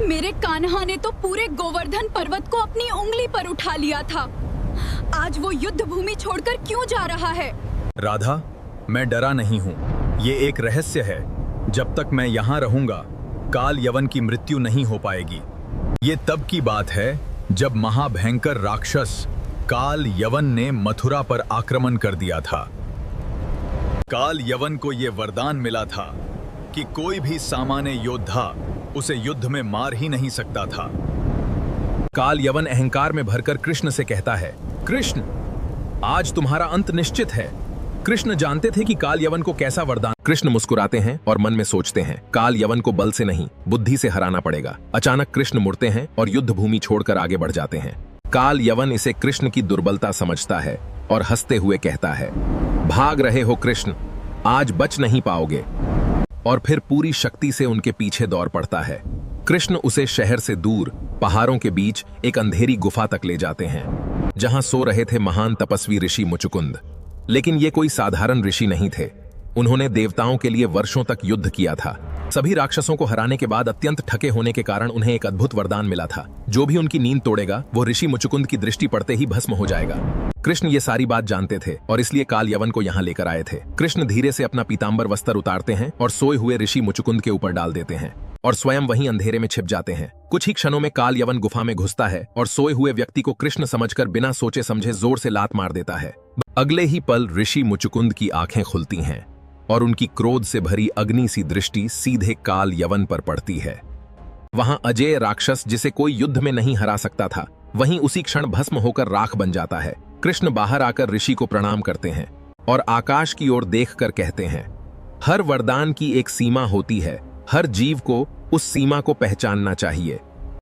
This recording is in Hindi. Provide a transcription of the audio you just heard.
मेरे कान्हा ने तो पूरे गोवर्धन पर्वत को अपनी उंगली पर उठा लिया था। आज वो युद्ध भूमि छोड़कर क्यों जा रहा है? राधा, मैं डरा नहीं हूँ। ये एक रहस्य है। जब तक मैं यहाँ रहूंगा, काल यवन की मृत्यु नहीं हो पाएगी। ये तब की बात है जब महाभयंकर राक्षस काल यवन ने मथुरा पर आक्रमण कर दिया था। काल यवन को ये वरदान मिला था कि कोई भी सामान्य योद्धा उसे युद्ध में मार ही नहीं सकता था। काल यवन अहंकार में भरकर कृष्ण से कहता है, कृष्ण, आज तुम्हारा अंत निश्चित है। कृष्ण जानते थे कि काल यवन को कैसा वरदान। कृष्ण मुस्कुराते हैं और मन में सोचते हैं, काल यवन को बल से नहीं, बुद्धि से हराना पड़ेगा। अचानक कृष्ण मुड़ते हैं और युद्ध भूमि छोड़कर आगे बढ़ जाते हैं। काल यवन इसे कृष्ण की दुर्बलता समझता है और हंसते हुए कहता है, भाग रहे हो कृष्ण, आज बच नहीं पाओगे। और फिर पूरी शक्ति से उनके पीछे दौड़ पड़ता है। कृष्ण उसे शहर से दूर पहाड़ों के बीच एक अंधेरी गुफा तक ले जाते हैं, जहां सो रहे थे महान तपस्वी ऋषि मुचुकुंद। लेकिन ये कोई साधारण ऋषि नहीं थे। उन्होंने देवताओं के लिए वर्षों तक युद्ध किया था। सभी राक्षसों को हराने के बाद अत्यंत थके होने के कारण उन्हें एक अद्भुत वरदान मिला था, जो भी उनकी नींद तोड़ेगा वो ऋषि मुचुकुंद की दृष्टि पड़ते ही भस्म हो जाएगा। कृष्ण ये सारी बात जानते थे और इसलिए काल यवन को यहाँ लेकर आए थे। कृष्ण धीरे से अपना पीतांबर वस्त्र उतारते हैं और सोए हुए ऋषि मुचुकुंद के ऊपर डाल देते हैं और स्वयं वहीं अंधेरे में छिप जाते हैं। कुछ ही क्षणों में काल यवन गुफा में घुसता है और सोए हुए व्यक्ति को कृष्ण समझकर बिना सोचे समझे जोर से लात मार देता है। अगले ही पल ऋषि मुचुकुंद की आंखें खुलती हैं और उनकी क्रोध से भरी अग्नि सी दृष्टि सीधे काल यवन पर पड़ती है। वहां अजेय राक्षस जिसे कोई युद्ध में नहीं हरा सकता था, वहीं उसी क्षण भस्म होकर राख बन जाता है। कृष्ण बाहर आकर ऋषि को प्रणाम करते हैं और आकाश की ओर देखकर कहते हैं, हर वरदान की एक सीमा होती है, हर जीव को उस सीमा को पहचानना चाहिए।